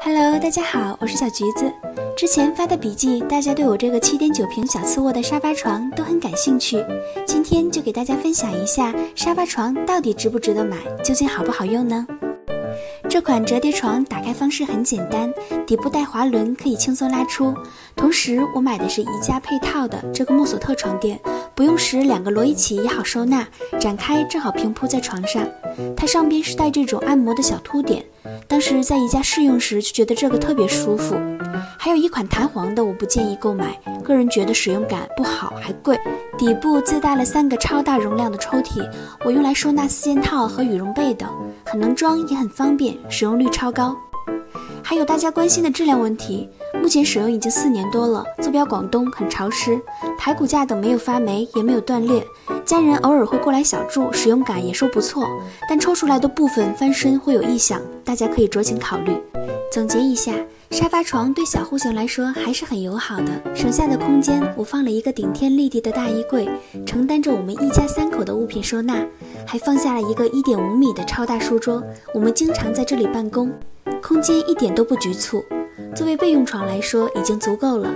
Hello， 大家好，我是小橘子。之前发的笔记，大家对我这个7.9平小次卧的沙发床都很感兴趣。今天就给大家分享一下沙发床到底值不值得买，究竟好不好用呢？这款折叠床打开方式很简单，底部带滑轮可以轻松拉出。同时我买的是宜家配套的这个木索特床垫，不用时2个摞一起也好收纳，展开正好平铺在床上。它上边是带这种按摩的小凸点，当时在宜家试用时就觉得这个特别舒服。还有一款弹簧的我不建议购买，个人觉得使用感不好还贵。底部自带了3个超大容量的抽屉，我用来收纳4件套和羽绒被的，很能装也很方便，使用率超高。还有大家关心的质量问题，目前使用已经4年多了，坐标广东，很潮湿，排骨架等没有发霉也没有断裂，家人偶尔会过来小住，使用感也说不错，但抽出来的部分翻身会有异响，大家可以酌情考虑。总结一下，沙发床对小户型来说还是很友好的，省下的空间我放了一个顶天立地的大衣柜，承担着我们一家3口的物品收纳，还放下了一个1.5米的超大书桌，我们经常在这里办公，空间一点都不局促。作为备用床来说已经足够了，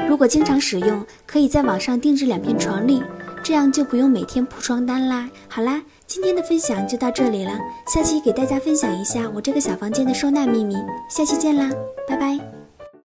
如果经常使用，可以在网上定制2片床笠，这样就不用每天铺床单啦。好啦，今天的分享就到这里了，下期给大家分享一下我这个小房间的收纳秘密，下期见啦，拜拜。